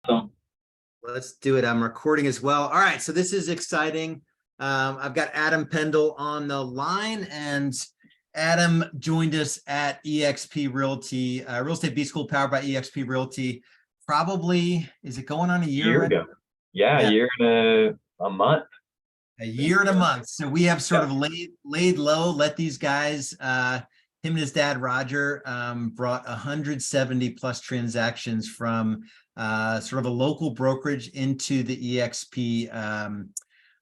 Awesome. Let's do it. I'm recording as well. All right, so this is exciting. I've got Adam Pendl on the line, and Adam joined us at eXp Realty, Real Estate B School powered by eXp Realty. Probably, is it going on a year ago? Yeah, a year and a month. A year and a month. So we have sort of laid low, let these guys, him and his dad, Roger, brought 170 plus transactions from sort of a local brokerage into the eXp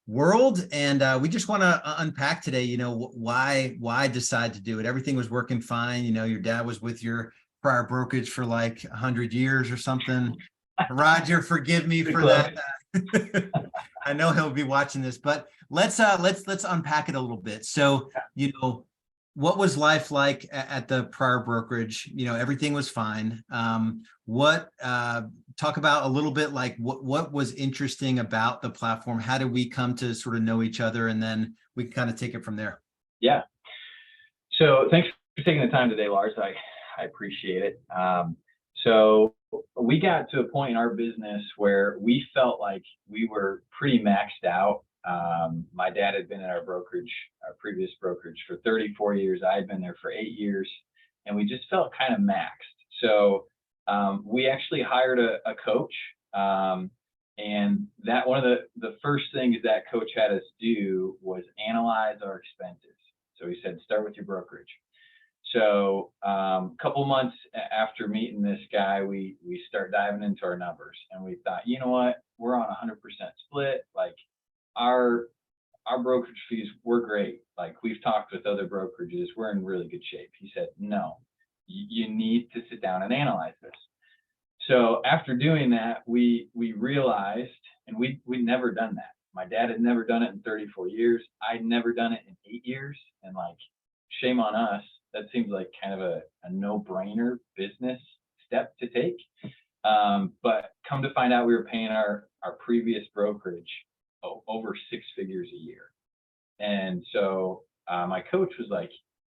world. And we just want to unpack today, why decide to do it. Everything was working fine. Your dad was with your prior brokerage for like 100 years or something. Roger, forgive me for that. I know he'll be watching this, but let's unpack it a little bit. So, what was life like at the prior brokerage? Everything was fine. Talk about a little bit like what was interesting about the platform? How did we come to sort of know each other? And then we can kind of take it from there. Yeah. So thanks for taking the time today, Lars. I appreciate it. So we got to a point in our business where we felt like we were pretty maxed out. My dad had been at our previous brokerage for 34 years. I had been there for 8 years, and we just felt kind of maxed. So we actually hired a coach, and that one of the first things that coach had us do was analyze our expenses. So he said, start with your brokerage. So a couple months after meeting this guy, we start diving into our numbers, and we thought, you know what, we're on 100% split. Like our brokerage fees were great. Like we've talked with other brokerages, we're in really good shape. He said, no, you need to sit down and analyze this. So after doing that, we realized, and we'd never done that. My dad had never done it in 34 years. I'd never done it in 8 years. And like, shame on us. That seems like kind of a no-brainer business step to take. But come to find out, we were paying our previous brokerage over 6 figures a year. And so my coach was like,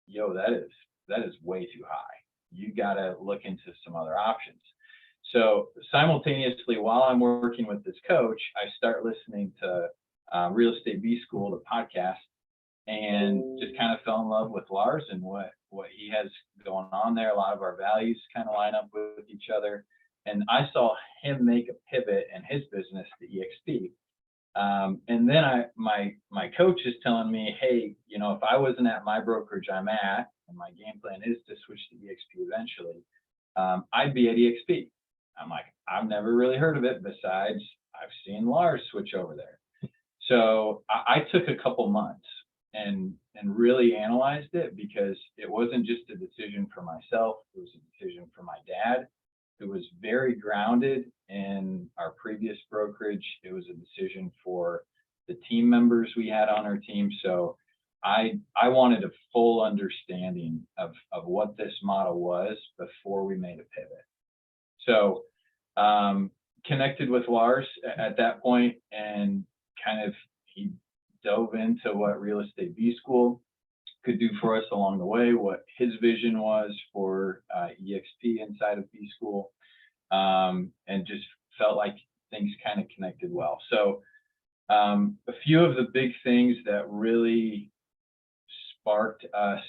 yo, that is way too high. You got to look into some other options. So simultaneously, while I'm working with this coach, I start listening to Real Estate B School, the podcast, and just kind of fell in love with Lars and what he has going on there. A lot of our values kind of line up with each other. And I saw him make a pivot in his business to eXp. And then my coach is telling me, hey, if I wasn't at my brokerage I'm at, and my game plan is to switch to eXp eventually, I'd be at eXp. I'm like, I've never really heard of it, besides I've seen Lars switch over there. So I took a couple months and really analyzed it, because it wasn't just a decision for myself, it was a decision for my dad, who was very grounded in our previous brokerage. It was a decision for the team members we had on our team. So I wanted a full understanding of what this model was before we made a pivot. So connected with Lars at that point, and kind of he dove into what Real Estate B School could do for us along the way, what his vision was for eXp inside of B School, and just felt like things kind of connected well. So a few of the big things that really sparked us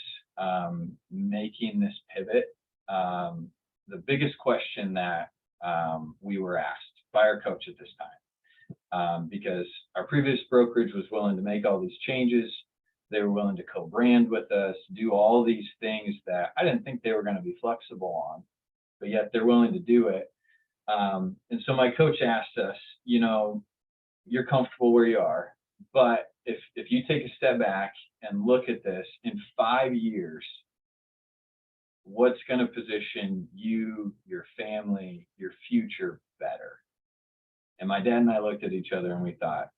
making this pivot, the biggest question that we were asked by our coach at this time, because our previous brokerage was willing to make all these changes. They were willing to co-brand with us, do all these things that I didn't think they were going to be flexible on, but yet they're willing to do it. And so my coach asked us, you're comfortable where you are, but if you take a step back and look at this in 5 years, what's going to position you, your family, your future better? And my dad and I looked at each other and we thought,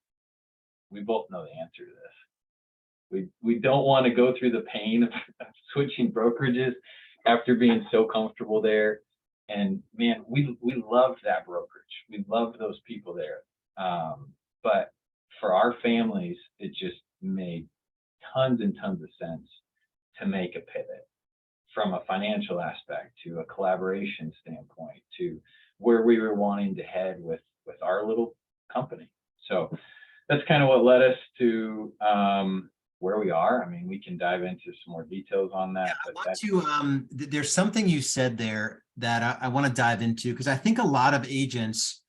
we both know the answer to this. We don't want to go through the pain of switching brokerages after being so comfortable there. And man, we loved that brokerage. We loved those people there. But for our families, it just made tons and tons of sense to make a pivot, from a financial aspect to a collaboration standpoint to where we were wanting to head with our little company. So that's kind of what led us to where we are. I mean, we can dive into some more details on that. I But want that's to, there's something you said there that I want to dive into, because I think a lot of agents,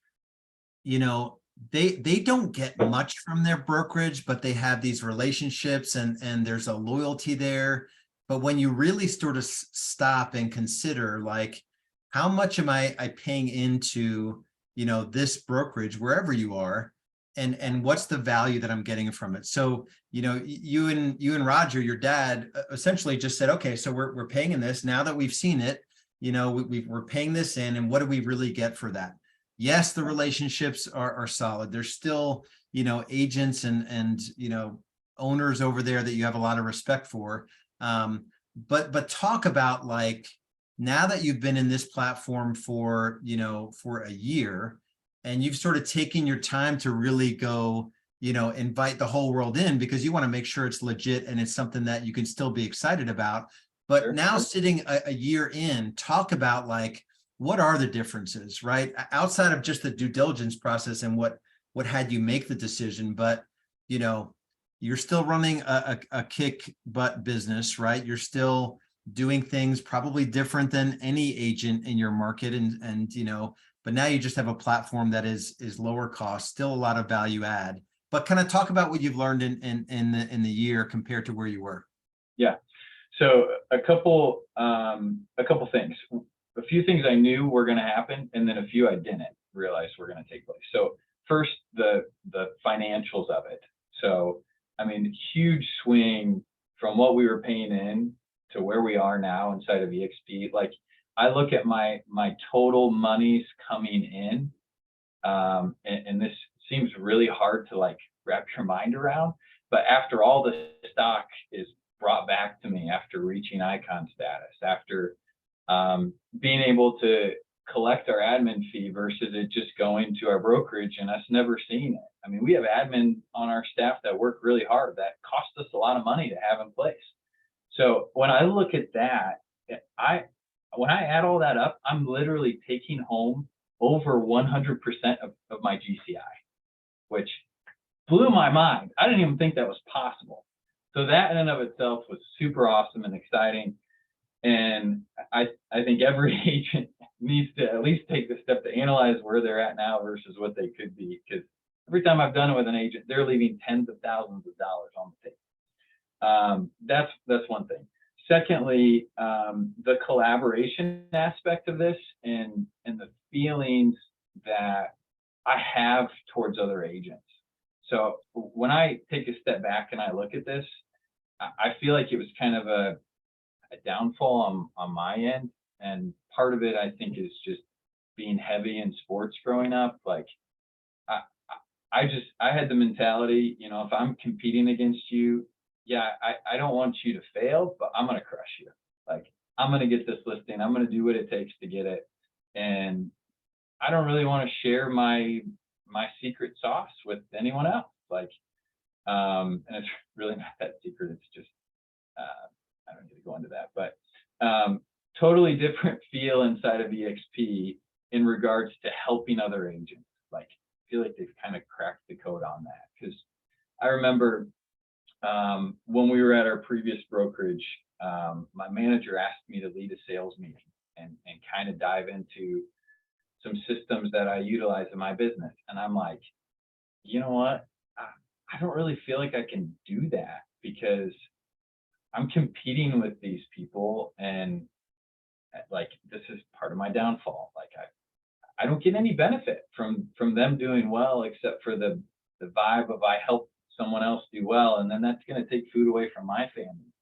you know, they don't get much from their brokerage, but they have these relationships and there's a loyalty there. But when you really sort of stop and consider, like, how much am I paying into, you know, this brokerage wherever you are, and what's the value that I'm getting from it? So, you know, you and Roger, your dad, essentially just said, okay, so we're paying in this. Now that we've seen it, you know, we're paying this in, and what do we really get for that? Yes, the relationships are solid. There's still, you know, agents and you know, owners over there that you have a lot of respect for. But talk about, like, now that you've been in this platform for, you know, for a year, and you've sort of taken your time to really go, you know, invite the whole world in, because you want to make sure it's legit and it's something that you can still be excited about. But sure. now, sitting a year in, talk about, like, what are the differences, right? Outside of just the due diligence process and what had you make the decision, but, you know, you're still running a kick butt business, right? You're still doing things probably different than any agent in your market, and you know, but now you just have a platform that is lower cost, still a lot of value add. But kind of talk about what you've learned in the year compared to where you were. Yeah. So a couple things. A few things I knew were going to happen, and then a few I didn't realize were going to take place. So first, the financials of it. So I mean, huge swing from what we were paying in to where we are now inside of eXp. Like, I look at my total monies coming in, and this seems really hard to, like, wrap your mind around. But after all the stock is brought back to me, after reaching icon status, after being able to collect our admin fee versus it just going to our brokerage and us never seeing it. I mean, we have admin on our staff that work really hard that cost us a lot of money to have in place. So when I look at that, when I add all that up, I'm literally taking home over 100% of my GCI, which blew my mind. I didn't even think that was possible. So that in and of itself was super awesome and exciting. And I think every agent needs to at least take the step to analyze where they're at now versus what they could be. Because every time I've done it with an agent, they're leaving tens of thousands of dollars on the table. That's one thing. Secondly, the collaboration aspect of this and the feelings that I have towards other agents. So when I take a step back and I look at this, I feel like it was kind of a downfall on my end. And part of it, I think, is just being heavy in sports growing up. Like, I had the mentality, you know, if I'm competing against you, yeah, I don't want you to fail, but I'm going to crush you. Like, I'm going to get this listing. I'm going to do what it takes to get it. And I don't really want to share my secret sauce with anyone else. Like, and it's really not that secret. It's just, I don't need to go into that, but totally different feel inside of eXp in regards to helping other agents. Like, I feel like they've kind of cracked the code on that. Because I remember when we were at our previous brokerage, my manager asked me to lead a sales meeting and kind of dive into some systems that I utilize in my business. And I'm like, you know what? I don't really feel like I can do that, because I'm competing with these people, and like, this is part of my downfall. Like, I don't get any benefit from them doing well, except for the vibe of I help someone else do well, and then that's going to take food away from my family.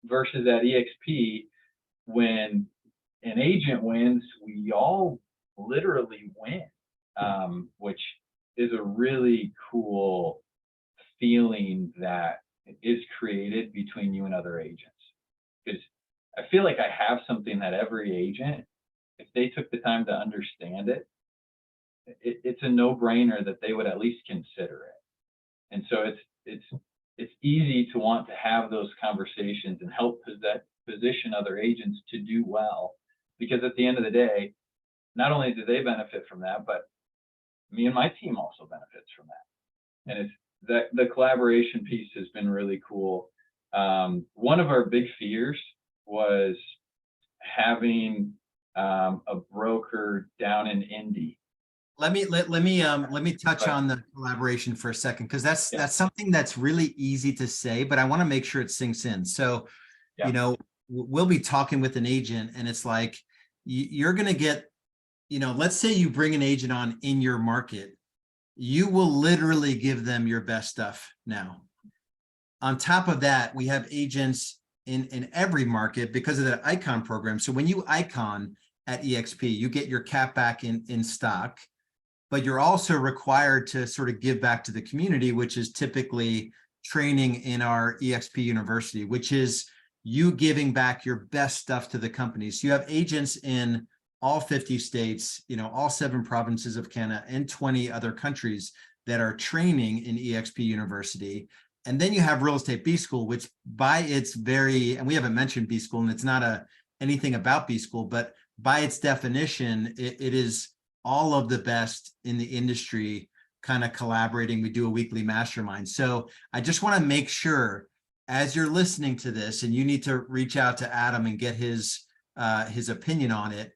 Versus at eXp, when an agent wins, we all literally win, which is a really cool feeling that is created between you and other agents. Because I feel like I have something that every agent, if they took the time to understand it, it's a no-brainer that they would at least consider it. And so it's easy to want to have those conversations and help position other agents to do well, because at the end of the day, not only do they benefit from that, but me and my team also benefits from that. And it's that the collaboration piece has been really cool. One of our big fears was having a broker down in Indy. Let me touch But on the collaboration for a second, because yeah, that's something that's really easy to say, but I want to make sure it sinks in. So, yeah, you know, we'll be talking with an agent, and it's like you're going to get, let's say you bring an agent on in your market, you will literally give them your best stuff now. On top of that, we have agents in every market because of that icon program. So when you icon at eXp, you get your cap back in stock, but you're also required to sort of give back to the community, which is typically training in our eXp University, which is you giving back your best stuff to the companies. So you have agents in all 50 states, all 7 provinces of Canada and 20 other countries that are training in eXp University. And then you have Real Estate B School, which by its very, and we haven't mentioned B School, and it's not anything about B School, but by its definition, it is all of the best in the industry kind of collaborating. We do a weekly mastermind. So I just want to make sure, as you're listening to this, and you need to reach out to Adam and get his opinion on it.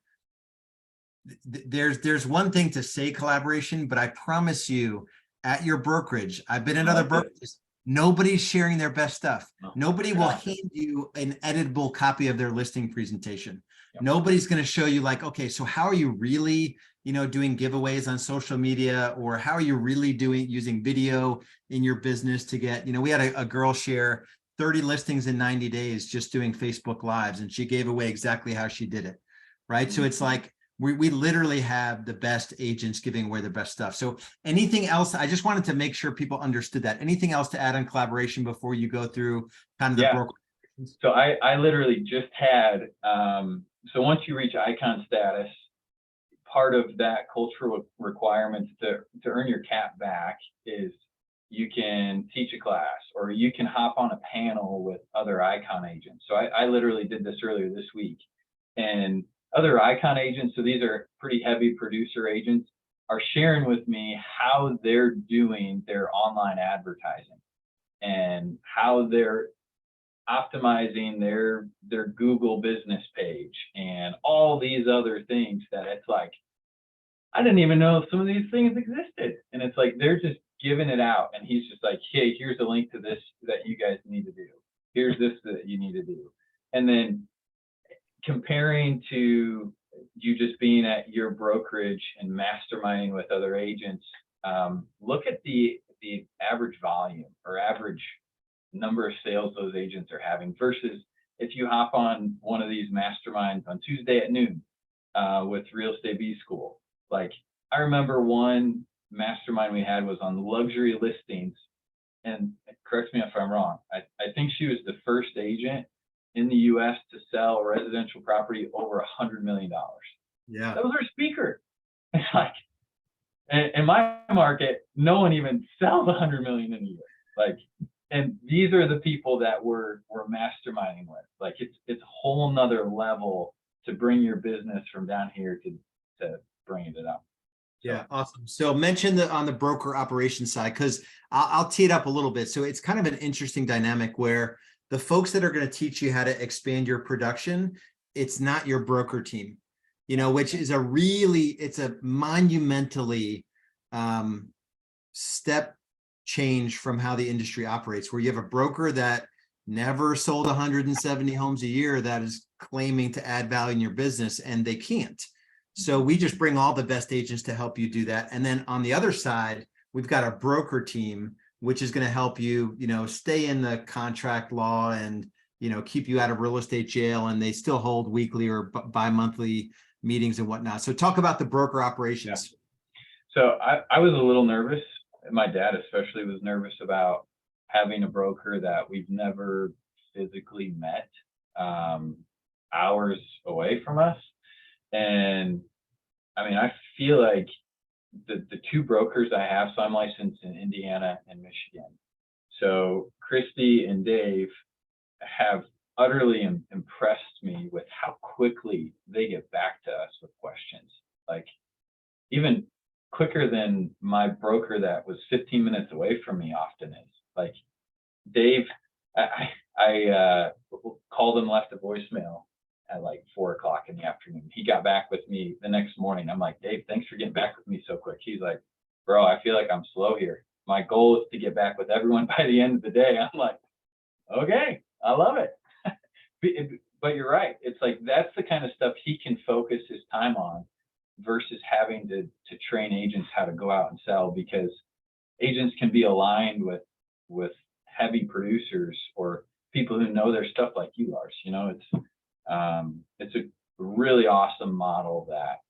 There's one thing to say collaboration, but I promise you, at your brokerage, I've been in other brokerages, nobody's sharing their best stuff. no, Nobody will hand you an editable copy of their listing presentation. Yep. Nobody's going to show you like, okay, so how are you really, doing giveaways on social media, or how are you really using video in your business to get, we had a girl share 30 listings in 90 days just doing Facebook Lives, and she gave away exactly how she did it. Right. So it's like, we literally have the best agents giving away their best stuff. So anything else? I just wanted to make sure people understood that. Anything else to add on collaboration before you go through kind of the broker? So I literally just had, so once you reach icon status, part of that cultural requirements to earn your cap back is you can teach a class, or you can hop on a panel with other icon agents. So I literally did this earlier this week, and other icon agents, so these are pretty heavy producer agents, are sharing with me how they're doing their online advertising and how they're optimizing their Google business page and all these other things that it's like, I didn't even know some of these things existed. And it's like, they're just giving it out. And he's just like, hey, here's a link to this that you guys need to do. Here's this that you need to do. And then comparing to you just being at your brokerage and masterminding with other agents, look at the average volume or average number of sales those agents are having versus if you hop on one of these masterminds on Tuesday at noon with Real Estate B School. Like, I remember one mastermind we had was on luxury listings, and correct me if I'm wrong, I think she was the first agent in the US to sell a residential property over $100 million. Yeah. That was her speaker. It's like, in my market, no one even sells 100 million in a year. Like, and these are the people that we're masterminding with. Like, it's a whole nother level to bring your business from down here to bringing it up. So. Yeah, awesome. So mention on the broker operations side, because I'll tee it up a little bit. So it's kind of an interesting dynamic where the folks that are going to teach you how to expand your production, it's not your broker team, which is it's a monumentally step change from how the industry operates, where you have a broker that never sold 170 homes a year that is claiming to add value in your business, and they can't. So we just bring all the best agents to help you do that. And then on the other side, we've got a broker team, which is going to help you, stay in the contract law and, keep you out of real estate jail. And they still hold weekly or bi-monthly meetings and whatnot. So talk about the broker operations. Yeah. So I was a little nervous. My dad especially was nervous about having a broker that we've never physically met, hours away from us. And I mean, I feel like the 2 brokers I have, so I'm licensed in Indiana and Michigan. So Christy and Dave have utterly impressed me with how quickly they get back to us with questions. like even quicker than my broker that was 15 minutes away from me often is. Like Dave, I called him, left a voicemail at like 4 o'clock in the afternoon. He got back with me the next morning. I'm like, Dave, thanks for getting back with me so quick. He's like, bro, I feel like I'm slow here. My goal is to get back with everyone by the end of the day. I'm like, okay, I love it. But you're right. It's like, that's the kind of stuff he can focus his time on versus having to train agents how to go out and sell, because agents can be aligned with heavy producers or people who know their stuff like you, Lars. You know, it's a really awesome model that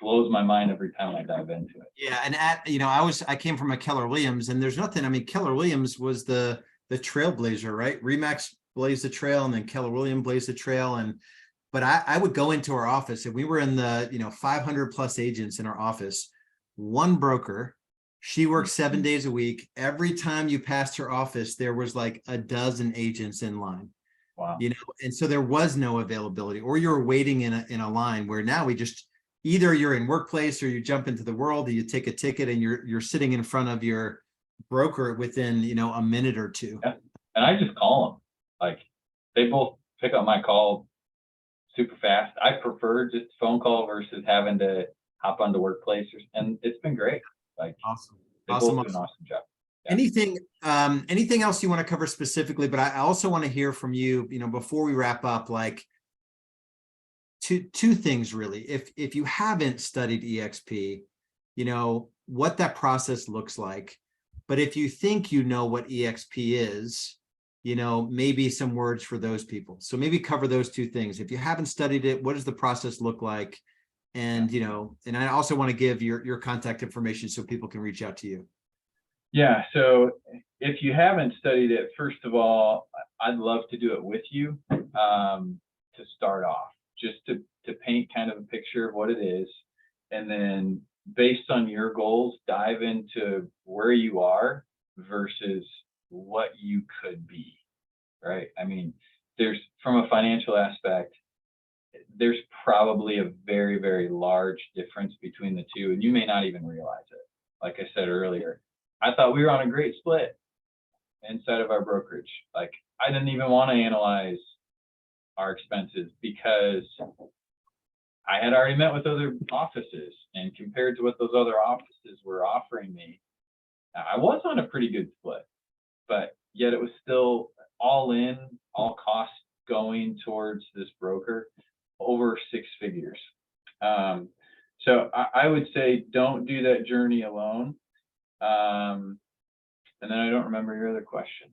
blows my mind every time I dive into it. Yeah, and I came from a Keller Williams, and there's nothing. I mean, Keller Williams was the trailblazer, right? Remax blazed the trail, and then Keller Williams blazed the trail. But I would go into our office, and we were in the 500 plus agents in our office. One broker, she worked 7 days a week. Every time you passed her office, there was like a dozen agents in line. Wow. And so there was no availability, or you were waiting in a line, where now we just, either you're in workplace or you jump into the world, or you take a ticket and you're sitting in front of your broker within a minute or two. Yeah. And I just call them. Like, they both pick up my call super fast. I prefer just phone call versus having to hop onto workplace, and it's been great. Like, Awesome. they both do an awesome job. Yeah. Anything else you want to cover specifically? But I also want to hear from you, before we wrap up, like two things really. If you haven't studied eXp, what that process looks like. But if you think you know what eXp is, maybe some words for those people. So maybe cover those two things. If you haven't studied it, what does the process look like? And, and I also want to give your contact information so people can reach out to you. Yeah. So if you haven't studied it, first of all, I'd love to do it with you, to start off, just to paint kind of a picture of what it is. And then based on your goals, dive into where you are versus what you could be, right? I mean, from a financial aspect, there's probably a very, very large difference between the two, and you may not even realize it. Like I said earlier, I thought we were on a great split inside of our brokerage. Like, I didn't even want to analyze our expenses because I had already met with other offices, and compared to what those other offices were offering me, I was on a pretty good split, but yet it was still all in, all costs going towards this broker, over 6 figures. So I would say don't do that journey alone. And then I don't remember your other question.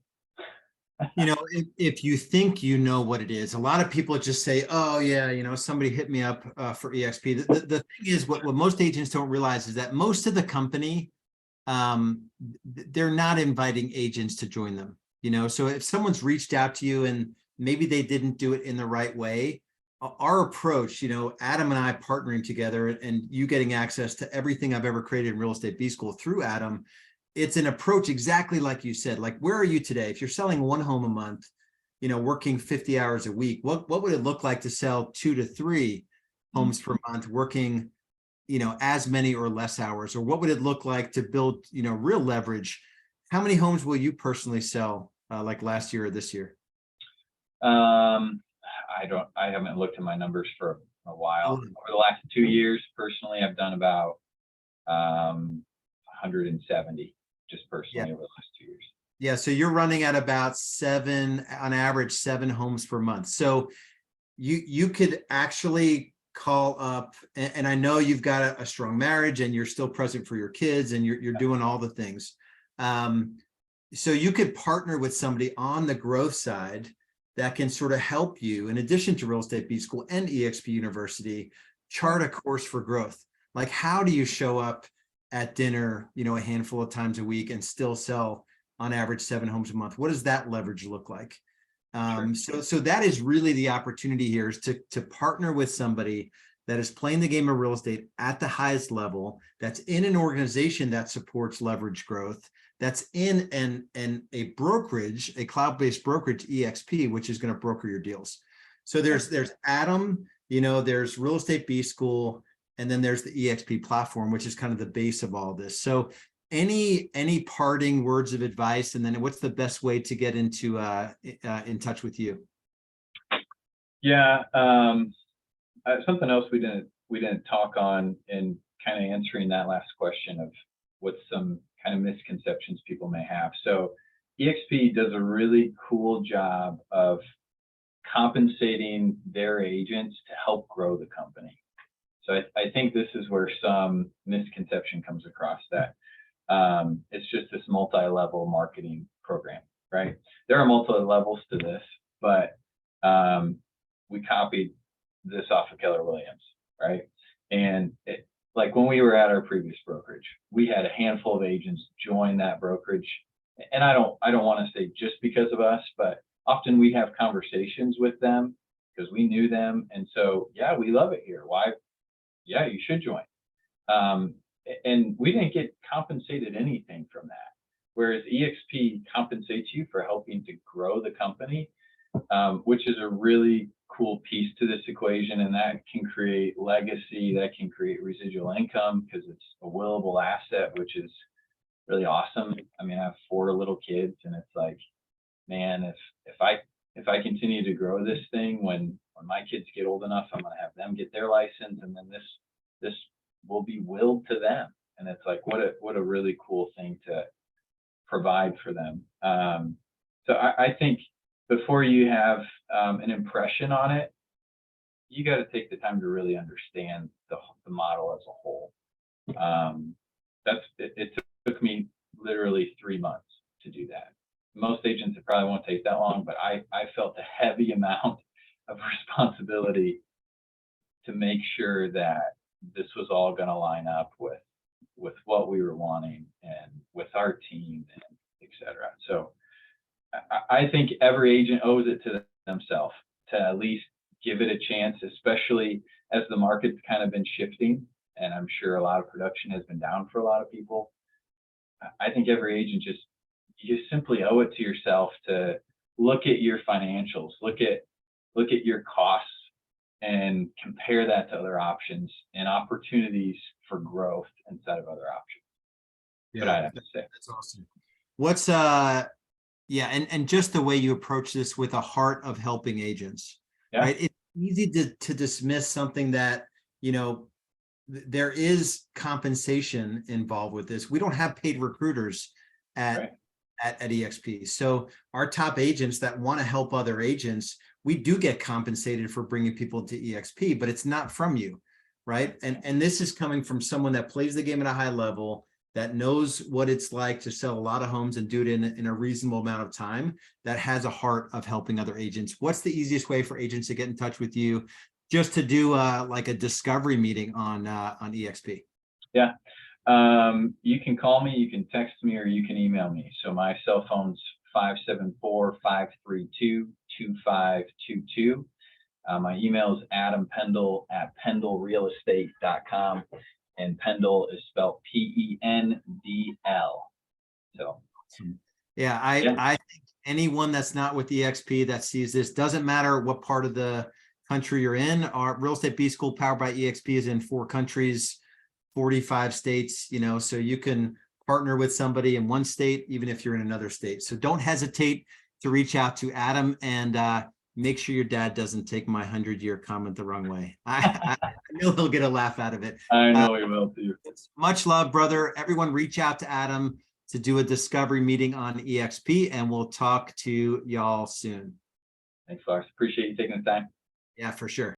If you think you know what it is, a lot of people just say, oh yeah, somebody hit me up for eXp. The thing is, what most agents don't realize is that most of the company, they're not inviting agents to join them. So if someone's reached out to you and maybe they didn't do it in the right way, our approach, Adam and I partnering together and you getting access to everything I've ever created in Real Estate B School through Adam, it's an approach exactly like you said. Like, where are you today? If you're selling 1 home a month, working 50 hours a week, what would it look like to sell 2 to 3 homes per month, working, as many or less hours? Or what would it look like to build, real leverage? How many homes will you personally sell, like last year or this year? I haven't looked at my numbers for a while. Over the last 2 years, personally, I've done about 170 just personally over the last 2 years. Yeah, so you're running at about 7, on average, 7 homes per month. So you could actually call up, and I know you've got a strong marriage and you're still present for your kids and you're doing all the things. So you could partner with somebody on the growth side that can sort of help you, in addition to Real Estate B School and eXp University, chart a course for growth. Like, how do you show up at dinner, a handful of times a week and still sell on average 7 homes a month? What does that leverage look like? So that is really the opportunity here, is to partner with somebody that is playing the game of real estate at the highest level, that's in an organization that supports leverage growth, that's in a brokerage, a cloud-based brokerage, eXp, which is going to broker your deals. So there's Adam, there's Real Estate B School, and then there's the eXp platform, which is kind of the base of all this. So any parting words of advice, and then what's the best way to get into in touch with you? Yeah, something else we didn't talk on in kind of answering that last question of what some kind of misconceptions people may have. So eXp does a really cool job of compensating their agents to help grow the company. So I think this is where some misconception comes across, that it's just this multi-level marketing program, right? There are multiple levels to this, but we copied this off of Keller Williams, right? And like when we were at our previous brokerage, we had a handful of agents join that brokerage. And I don't want to say just because of us, but often we have conversations with them because we knew them. And so, yeah, we love it here. Why? Yeah, you should join. And we didn't get compensated anything from that. Whereas eXp compensates you for helping to grow the company, which is a really cool piece to this equation. And that can create legacy, that can create residual income because it's a willable asset, which is really awesome. I mean, I have 4 little kids, and it's like, man, if I continue to grow this thing, when my kids get old enough, I'm gonna have them get their license, and then this will be willed to them. And it's like, what a really cool thing to provide for them. So I think before you have an impression on it, you got to take the time to really understand the model as a whole. It took me literally 3 months to do that. Most agents, it probably won't take that long, but I felt a heavy amount of responsibility to make sure that this was all going to line up with what we were wanting and with our team, and et cetera. So I think every agent owes it to themselves to at least give it a chance, especially as the market's kind of been shifting. And I'm sure a lot of production has been down for a lot of people. I think every agent you simply owe it to yourself to look at your financials, look at your costs, and compare that to other options and opportunities for growth instead of other options. Yeah, but I have to say that's awesome. What's yeah, and just the way you approach this with a heart of helping agents, Yeah. right? It's easy to dismiss something that, there is compensation involved with this. We don't have paid recruiters at eXp. So our top agents that want to help other agents, we do get compensated for bringing people to eXp, but it's not from you, right? And this is coming from someone that plays the game at a high level, that knows what it's like to sell a lot of homes and do it in a reasonable amount of time, that has a heart of helping other agents. What's the easiest way for agents to get in touch with you, just to do like a discovery meeting on eXp? Yeah. You can call me, you can text me, or you can email me. So my cell phone's 574-532-2522. My email is adampendl@pendlrealestate.com, and Pendl is spelled Pendl. So yeah, I think anyone that's not with eXp that sees this, doesn't matter what part of the country you're in. Our Real Estate B School powered by eXp is in 4 countries, 45 states, so you can partner with somebody in one state, even if you're in another state. So don't hesitate to reach out to Adam, and make sure your dad doesn't take my 100-year comment the wrong way. I know he'll get a laugh out of it. I know he will too. Much love, brother. Everyone reach out to Adam to do a discovery meeting on eXp, and we'll talk to y'all soon. Thanks, Lars. Appreciate you taking the time. Yeah, for sure.